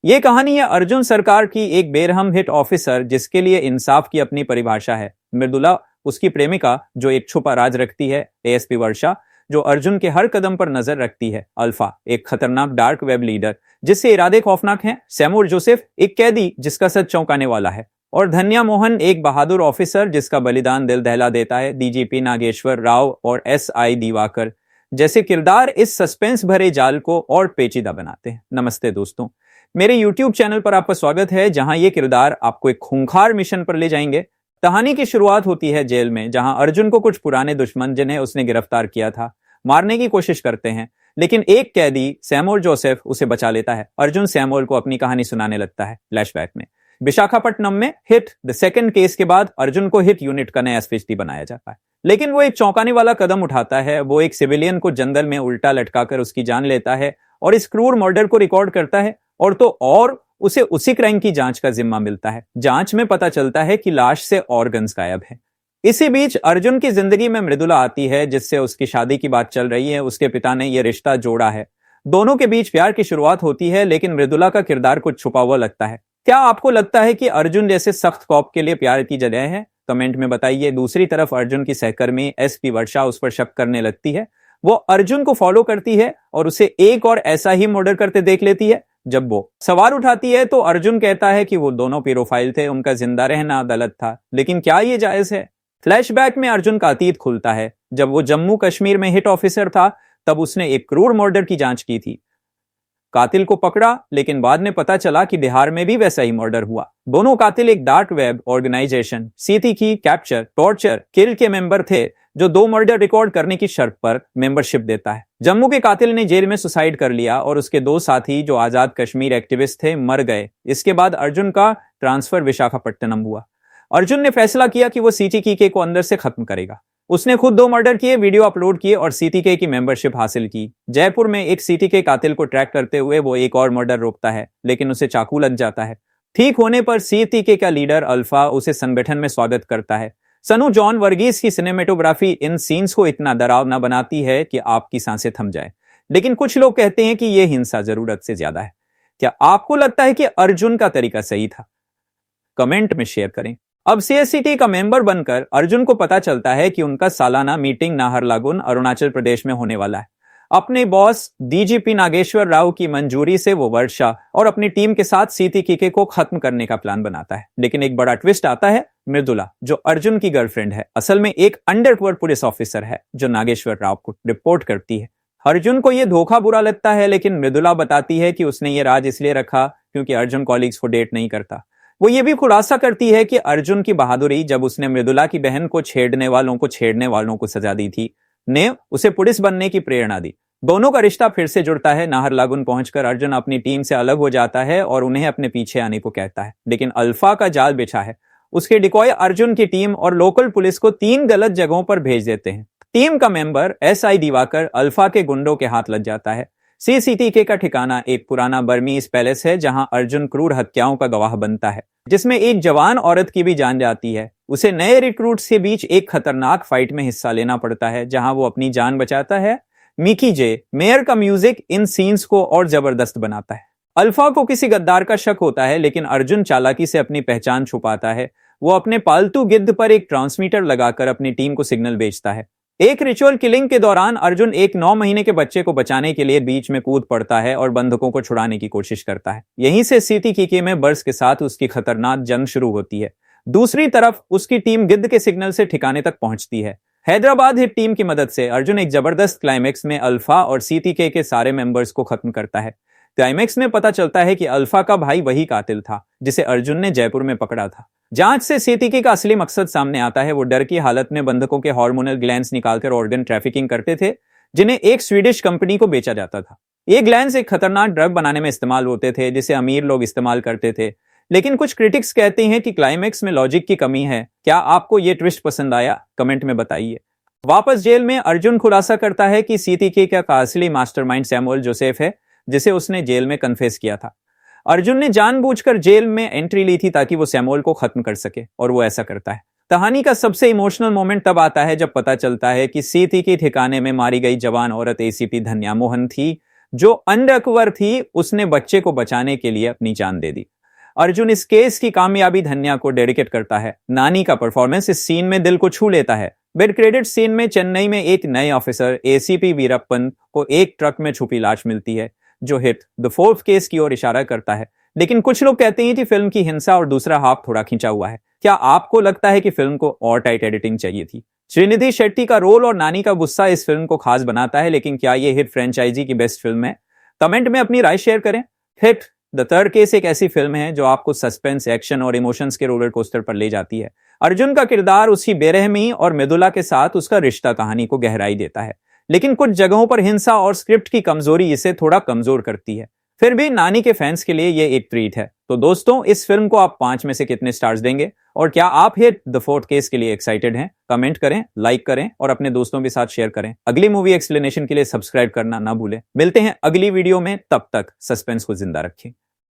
ये कहानी है अर्जुन सरकार की, एक बेरहम हिट ऑफिसर जिसके लिए इंसाफ की अपनी परिभाषा है। मृदुला उसकी प्रेमिका जो एक छुपा राज रखती है, एएसपी वर्षा जो अर्जुन के हर कदम पर नजर रखती है, अल्फा एक खतरनाक डार्क वेब लीडर जिससे इरादे खौफनाक हैं, सैमुअल जोसेफ एक कैदी जिसका सच चौंकाने वाला है, और धन्या मोहन एक बहादुर ऑफिसर जिसका बलिदान दिल दहला देता है। डीजीपी नागेश्वर राव और एसआई दिवाकर जैसे किरदार इस सस्पेंस भरे जाल को और पेचीदा बनाते हैं। नमस्ते दोस्तों, मेरे YouTube चैनल पर आपका स्वागत है, जहां ये किरदार आपको एक खूंखार मिशन पर ले जाएंगे। कहानी की शुरुआत होती है जेल में, जहां अर्जुन को कुछ पुराने दुश्मन जिन्हें उसने गिरफ्तार किया था मारने की कोशिश करते हैं, लेकिन एक कैदी सैमुअल जोसेफ उसे बचा लेता है। अर्जुन सैमुअल को अपनी कहानी सुनाने लगता है। फ्लैशबैक में विशाखापट्टनम में हिट द सेकंड केस के बाद अर्जुन को हिट यूनिट का नया एसपीडी बनाया जाता है, लेकिन वो एक चौंकाने वाला कदम उठाता है। वो एक सिविलियन को जंगल में उल्टा लटकाकर उसकी जान लेता है और इस क्रूर मर्डर को रिकॉर्ड करता है, और उसे उसी क्राइम की जांच का जिम्मा मिलता है। जांच में पता चलता है कि लाश से ऑर्गन्स गायब हैं। इसी बीच अर्जुन की जिंदगी में मृदुला आती है, जिससे उसकी शादी की बात चल रही है। उसके पिता ने यह रिश्ता जोड़ा है, दोनों के बीच प्यार की शुरुआत होती है, लेकिन मृदुला का किरदार कुछ छुपा हुआ लगता है। क्या आपको लगता है कि अर्जुन जैसे सख्त कॉप के लिए प्यार की जगह है? कमेंट में बताइए। दूसरी तरफ अर्जुन की सहकर्मी एसपी वर्षा उस पर शक करने लगती है। वो अर्जुन को फॉलो करती है और उसे एक और ऐसा ही मर्डर करते देख लेती है। जब वो सवाल उठाती है तो अर्जुन कहता है कि वो दोनों पीरोफाइल थे, उनका जिंदा रहना गलत था। लेकिन क्या ये जायज है? फ्लैशबैक में अर्जुन का अतीत खुलता है। जब वो जम्मू कश्मीर में हिट ऑफिसर था, तब उसने एक क्रूर मर्डर की जांच की थी, कातिल को पकड़ा, लेकिन बाद में पता चला कि बिहार में भी वैसा ही मर्डर हुआ। दोनों कातिल एक डार्क वेब ऑर्गेनाइजेशन सीटी की कैप्चर, टॉर्चर, किल के मेंबर थे, जो 2 मर्डर रिकॉर्ड करने की शर्त पर मेंबरशिप देता है। जम्मू के कातिल ने जेल में सुसाइड कर लिया और उसके 2 साथी जो आजाद कश्मीर एक्टिविस्ट थे मर गए। इसके बाद अर्जुन का ट्रांसफर विशाखापट्टनम हुआ। अर्जुन ने फैसला किया कि वो सीटीके को अंदर से खत्म करेगा। उसने खुद 2 मर्डर किए, वीडियो अपलोड किए और सीटीके की मेंबरशिप हासिल की। जयपुर में एक सीटीके कातिल को ट्रैक करते हुए वो एक और मर्डर रोकता है, लेकिन उसे चाकू लग जाता है। ठीक होने पर सीटीके का लीडर अल्फा उसे संगठन में स्वागत करता है। सनु जॉन वर्गीस की सिनेमेटोग्राफी इन सीन्स को इतना डरावना बनाती है कि आपकी सांसें थम जाए, लेकिन कुछ लोग कहते हैं कि यह हिंसा जरूरत से ज्यादा है। क्या आपको लगता है कि अर्जुन का तरीका सही था? कमेंट में शेयर करें। अब सीएससीटी का मेंबर बनकर अर्जुन को पता चलता है कि उनका सालाना मीटिंग नाहरलागुन, अरुणाचल प्रदेश में होने वाला है। अपने बॉस डीजीपी नागेश्वर राव की मंजूरी से वो वर्षा और अपनी टीम के साथ सीटीके को खत्म करने का प्लान बनाता है। लेकिन एक बड़ा ट्विस्ट आता है। मृदुला, जो अर्जुन की गर्लफ्रेंड है, असल में एक अंडरकवर पुलिस ऑफिसर है जो नागेश्वर राव को रिपोर्ट करती है। अर्जुन को यह धोखा बुरा लगता है, लेकिन मृदुला बताती है कि उसने ये राज इसलिए रखा क्योंकि अर्जुन कॉलीग्स को डेट नहीं करता। वो ये भी खुलासा करती है कि अर्जुन की बहादुरी, जब उसने मृदुला की बहन को छेड़ने वालों को सजा दी थी, ने उसे पुलिस बनने की प्रेरणा दी। दोनों का रिश्ता फिर से जुड़ता है। नाहरलागुन पहुंचकर अर्जुन अपनी टीम से अलग हो जाता है और उन्हें अपने पीछे आने को कहता है, लेकिन अल्फा का जाल बिछा है। उसके डिकॉय अर्जुन की टीम और लोकल पुलिस को 3 गलत जगहों पर भेज देते हैं। टीम का मेंबर एसआई दिवाकर अल्फा के गुंडों के हाथ लग जाता है। सीसीटीके का ठिकाना एक पुराना बर्मीज पैलेस है, जहां अर्जुन क्रूर हत्याओं का गवाह बनता है, जिसमें एक जवान औरत की भी जान जाती है। उसे नए रिक्रूट्स के बीच एक खतरनाक फाइट में हिस्सा लेना पड़ता है, जहां वो अपनी जान बचाता है। मिकी जे मेयर का म्यूजिक इन सीन्स को और जबरदस्त बनाता है। अल्फा को किसी गद्दार का शक होता है, लेकिन अर्जुन चालाकी से अपनी पहचान छुपाता है। वो अपने पालतू गिद्ध पर एक ट्रांसमीटर लगाकर अपनी टीम को सिग्नल भेजता है। एक रिचुअल किलिंग के दौरान अर्जुन एक 9 महीने के बच्चे को बचाने के लिए बीच में कूद पड़ता है और बंधकों को छुड़ाने की कोशिश करता है। यहीं से सीटीके में बर्स के साथ उसकी खतरनाक जंग शुरू होती है। दूसरी तरफ उसकी टीम गिद्ध के सिग्नल से ठिकाने तक पहुंचती है। हैदराबाद हिट टीम की मदद से अर्जुन एक जबरदस्त क्लाइमेक्स में अल्फा और सीटीके के सारे मेंबर्स को खत्म करता है। क्लाइमेक्स में पता चलता है कि अल्फा का भाई वही कातिल था जिसे अर्जुन ने जयपुर में पकड़ा था। जांच से सीटीके का असली मकसद सामने आता है। वो डर की हालत में बंधकों के हार्मोनल ग्लैंड्स निकालकर ऑर्गन ट्रैफिकिंग करते थे, जिन्हें एक स्वीडिश कंपनी को बेचा जाता था। ये ग्लैंड्स एक खतरनाक ड्रग बनाने में इस्तेमाल होते थे, जिसे अमीर लोग इस्तेमाल करते थे। लेकिन कुछ क्रिटिक्स कहते हैं कि क्लाइमेक्स में लॉजिक की कमी है। क्या आपको यह ट्विस्ट पसंद आया? कमेंट में बताइए। वापस जेल में अर्जुन खुलासा करता है कि सीटीके का असली मास्टरमाइंड सैमुअल जोसेफ है, जिसे उसने जेल में कन्फेस किया था। अर्जुन ने जानबूझकर जेल में एंट्री ली थी ताकि वो सैमुअल को खत्म कर सके, और वो ऐसा करता है। कहानी का सबसे इमोशनल मोमेंट तब आता है जब पता चलता है कि सीटीके ठिकाने में मारी गई जवान औरत एसीपी धन्या मोहन थी, जो अंडकवर थी उसने बच्चे को बचाने के लिए अपनी जान दे दी। अर्जुन इस केस की कामयाबी धन्या को डेडिकेट करता है। नानी का परफॉर्मेंस इस सीन में दिल को छू लेता है। मिड क्रेडिट सीन में चेन्नई में एक नए ऑफिसर एसीपी वीरप्पन को एक ट्रक में छुपी लाश मिलती है, जो हिट द फोर्थ केस की ओर इशारा करता है। लेकिन कुछ लोग कहते हैं कि फिल्म की हिंसा और दूसरा हाफ थोड़ा खींचा हुआ है। क्या आपको लगता है कि फिल्म को और टाइट एडिटिंग चाहिए थी? श्रीनिधि शेट्टी का रोल और नानी का गुस्सा इस फिल्म को खास बनाता है, लेकिन क्या ये हिट फ्रेंचाइजी की बेस्ट फिल्म है? कमेंट में अपनी राय शेयर करें। हिट द थर्ड केस एक ऐसी फिल्म है जो आपको सस्पेंस, एक्शन और इमोशंस के रोलर कोस्टर पर ले जाती है। अर्जुन का किरदार, उसकी बेरहमी और मृदुला के साथ उसका रिश्ता कहानी को गहराई देता है, लेकिन कुछ जगहों पर हिंसा और स्क्रिप्ट की कमजोरी इसे थोड़ा कमजोर करती है। फिर भी नानी के फैंस के लिए ये एक ट्रीट है। तो दोस्तों, इस फिल्म को आप 5 में से कितने स्टार्स देंगे? और क्या आप हिट द फोर्थ केस के लिए एक्साइटेड हैं? कमेंट करें, लाइक करें और अपने दोस्तों के साथ शेयर करें। अगली मूवी एक्सप्लेनेशन के लिए सब्सक्राइब करना ना भूलें। मिलते हैं अगली वीडियो में, तब तक सस्पेंस को जिंदा रखें।